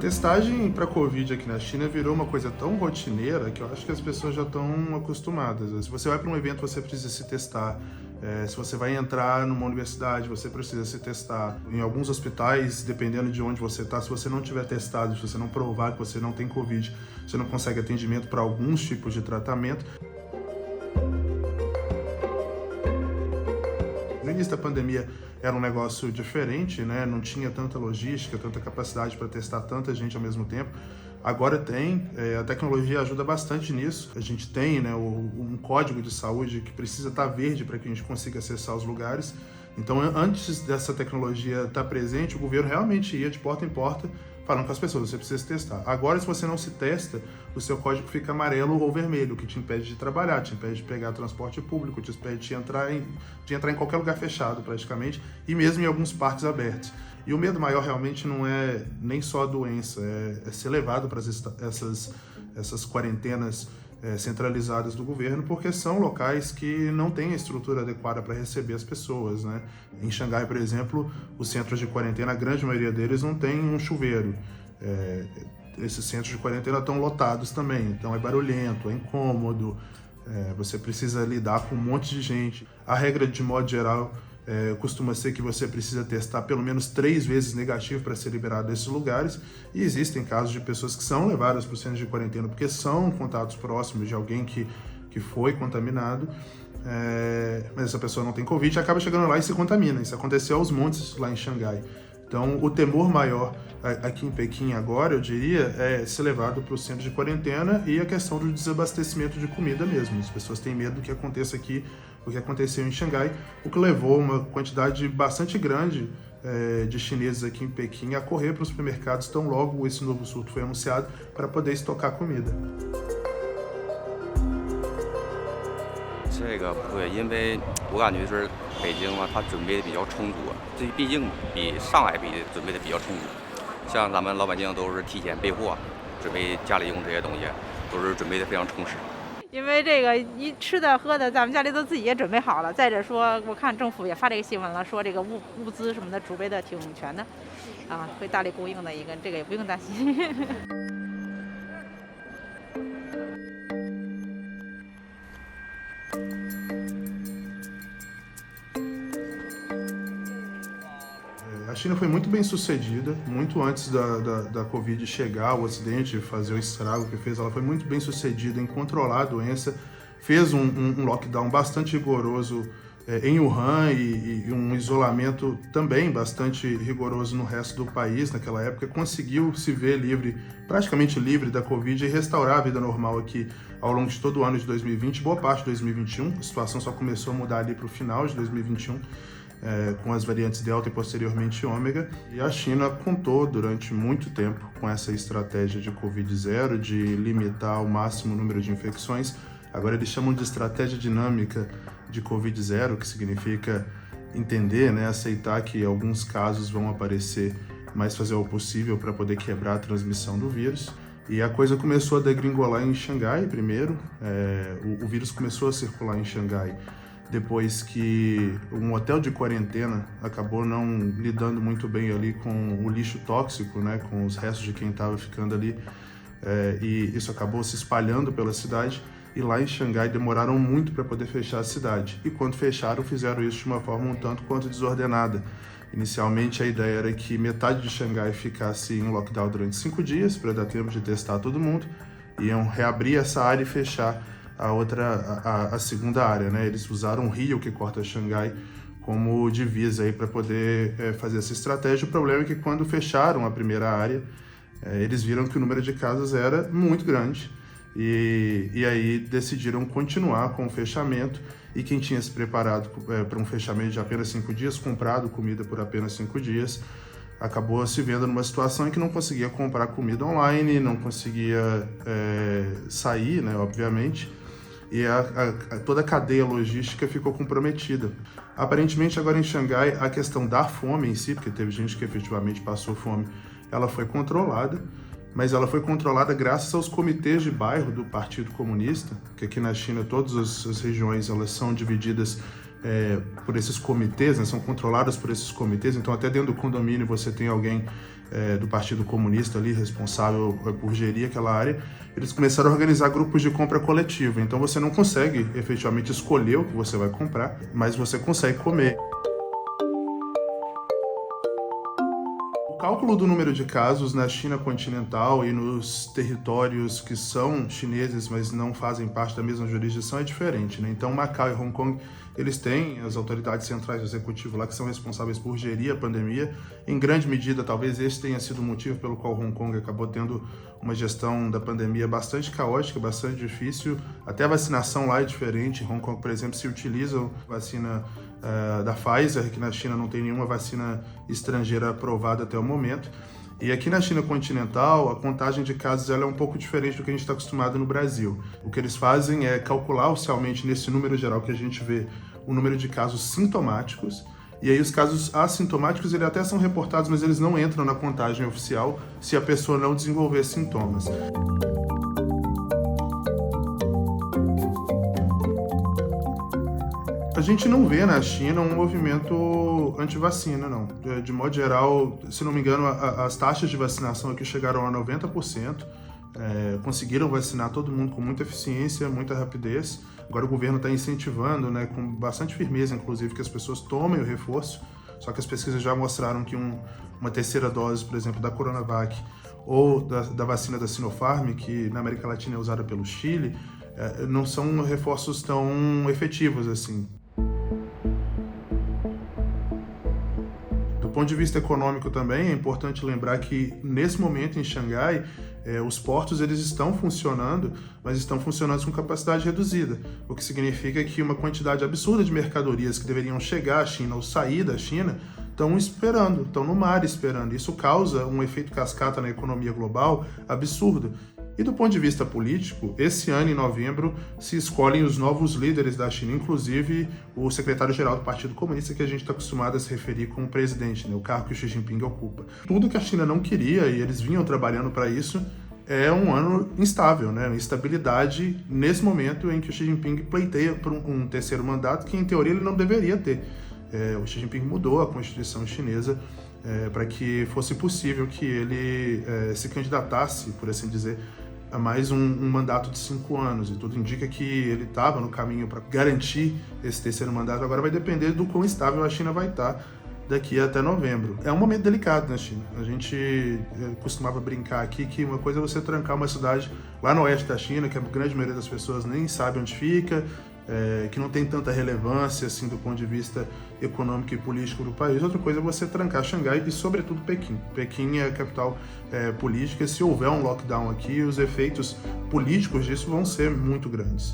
testagem para Covid aqui na China virou uma coisa tão rotineira que eu acho que as pessoas já estão acostumadas. Se você vai para um evento, você precisa se testar. Se você vai entrar numa universidade, você precisa se testar. Em alguns hospitais, dependendo de onde você está, se você não tiver testado, se você não provar que você não tem Covid, você não consegue atendimento para alguns tipos de tratamento. No início da pandemia era um negócio diferente, né? Não tinha tanta logística, tanta capacidade para testar tanta gente ao mesmo tempo. Agora tem, a tecnologia ajuda bastante nisso. A gente tem, né, um código de saúde que precisa estar verde para que a gente consiga acessar os lugares. Então, antes dessa tecnologia estar presente, o governo realmente ia de porta em porta falando com as pessoas, você precisa se testar. Agora, se você não se testa, o seu código fica amarelo ou vermelho, o que te impede de trabalhar, te impede de pegar transporte público, te impede de entrar em qualquer lugar fechado, praticamente, e mesmo em alguns parques abertos. E o medo maior realmente não é nem só a doença, é ser levado para essas quarentenas centralizadas do governo, porque são locais que não têm a estrutura adequada para receber as pessoas, né? Em Xangai, por exemplo, os centros de quarentena, a grande maioria deles não tem um chuveiro. Esses centros de quarentena estão lotados também, então é barulhento, é incômodo, você precisa lidar com um monte de gente. A regra, de modo geral, costuma ser que você precisa testar pelo menos 3 vezes negativo para ser liberado desses lugares, e existem casos de pessoas que são levadas para o centro de quarentena porque são contatos próximos de alguém que foi contaminado, mas essa pessoa não tem Covid e acaba chegando lá e se contamina. Isso aconteceu aos montes lá em Xangai. Então, o temor maior aqui em Pequim agora, eu diria, é ser levado para o centro de quarentena e a questão do desabastecimento de comida mesmo. As pessoas têm medo do que aconteça aqui, o que aconteceu em Xangai, o que levou uma quantidade bastante grande de chineses aqui em Pequim a correr para os supermercados tão logo esse novo surto foi anunciado para poder estocar comida. 这个不会，因为我感觉是北京嘛，它准备的比较充足，这毕竟比上海准备的比较充足。像咱们老百姓都是提前备货，准备家里用这些东西，都是准备的非常充实。因为这个一吃的喝的，咱们家里都自己也准备好了。再者说，我看政府也发这个新闻了，说这个物资什么的准备的挺全的，会大力供应的一个，这个也不用担心。A China foi muito bem sucedida, muito antes da Covid chegar, o Ocidente fazer o estrago que fez, ela foi muito bem sucedida em controlar a doença, fez um lockdown bastante rigoroso em Wuhan e um isolamento também bastante rigoroso no resto do país naquela época, conseguiu se ver livre, praticamente livre da Covid e restaurar a vida normal aqui ao longo de todo o ano de 2020, boa parte de 2021, a situação só começou a mudar ali para o final de 2021, com as variantes Delta e posteriormente Ômega, e a China contou durante muito tempo com essa estratégia de Covid-0, de limitar ao máximo o número de infecções. Agora eles chamam de estratégia dinâmica de Covid-0, que significa entender, né, aceitar que alguns casos vão aparecer, mas fazer o possível para poder quebrar a transmissão do vírus. E a coisa começou a degringolar em Xangai primeiro, o vírus começou a circular em Xangai depois que um hotel de quarentena acabou não lidando muito bem ali com o lixo tóxico, né, com os restos de quem estava ficando ali, e isso acabou se espalhando pela cidade, e lá em Xangai demoraram muito para poder fechar a cidade, e quando fecharam fizeram isso de uma forma um tanto quanto desordenada. Inicialmente a ideia era que metade de Xangai ficasse em lockdown durante 5 dias, para dar tempo de testar todo mundo, iam reabrir essa área e fechar a segunda área, né? Eles usaram o rio que corta Xangai como divisa aí para poder fazer essa estratégia. O problema é que quando fecharam a primeira área, eles viram que o número de casos era muito grande e aí decidiram continuar com o fechamento, e quem tinha se preparado para um fechamento de apenas 5 dias, comprado comida por apenas 5 dias, acabou se vendo numa situação em que não conseguia comprar comida online, não conseguia sair, né, obviamente, e toda a cadeia logística ficou comprometida. Aparentemente, agora em Xangai, a questão da fome em si, porque teve gente que efetivamente passou fome, ela foi controlada, mas ela foi controlada graças aos comitês de bairro do Partido Comunista, que aqui na China todas as regiões elas são divididas por esses comitês, né, são controladas por esses comitês, então até dentro do condomínio você tem alguém do Partido Comunista ali, responsável por gerir aquela área, eles começaram a organizar grupos de compra coletiva. Então você não consegue efetivamente escolher o que você vai comprar, mas você consegue comer. O cálculo do número de casos na China continental e nos territórios que são chineses, mas não fazem parte da mesma jurisdição, é diferente, né? Então, Macau e Hong Kong, eles têm as autoridades centrais do executivo lá que são responsáveis por gerir a pandemia. Em grande medida, talvez esse tenha sido o motivo pelo qual Hong Kong acabou tendo uma gestão da pandemia bastante caótica, bastante difícil. Até a vacinação lá é diferente. Em Hong Kong, por exemplo, se utiliza a vacina da Pfizer, que na China não tem nenhuma vacina estrangeira aprovada até o momento. E aqui na China continental, a contagem de casos ela é um pouco diferente do que a gente está acostumado no Brasil. O que eles fazem é calcular oficialmente, nesse número geral que a gente vê, o número de casos sintomáticos, e aí os casos assintomáticos eles até são reportados, mas eles não entram na contagem oficial se a pessoa não desenvolver sintomas. A gente não vê na China um movimento anti-vacina, não. De modo geral, se não me engano, as taxas de vacinação aqui chegaram a 90%. Conseguiram vacinar todo mundo com muita eficiência, muita rapidez. Agora o governo está incentivando, né, com bastante firmeza, inclusive, que as pessoas tomem o reforço. Só que as pesquisas já mostraram que uma terceira dose, por exemplo, da Coronavac ou da vacina da Sinopharm, que na América Latina é usada pelo Chile, não são reforços tão efetivos assim. Do ponto de vista econômico também, é importante lembrar que nesse momento em Xangai, os portos eles estão funcionando, mas estão funcionando com capacidade reduzida, o que significa que uma quantidade absurda de mercadorias que deveriam chegar à China ou sair da China estão esperando, estão no mar esperando. Isso causa um efeito cascata na economia global absurdo. E do ponto de vista político, esse ano, em novembro, se escolhem os novos líderes da China, inclusive o secretário-geral do Partido Comunista, que a gente está acostumado a se referir como presidente, né, o cargo que o Xi Jinping ocupa. Tudo que a China não queria, e eles vinham trabalhando para isso, é um ano instável, né, instabilidade nesse momento em que o Xi Jinping pleiteia por um terceiro mandato que, em teoria, ele não deveria ter. O Xi Jinping mudou a Constituição chinesa para que fosse possível que ele se candidatasse, por assim dizer, a mais um mandato de 5 anos, e tudo indica que ele estava no caminho para garantir esse terceiro mandato. Agora vai depender do quão estável a China vai estar daqui até novembro. É um momento delicado na China. A gente costumava brincar aqui que uma coisa é você trancar uma cidade lá no oeste da China, que a grande maioria das pessoas nem sabe onde fica, que não tem tanta relevância assim do ponto de vista econômico e político do país. Outra coisa é você trancar Xangai e, sobretudo, Pequim. Pequim é a capital política. Se houver um lockdown aqui, os efeitos políticos disso vão ser muito grandes.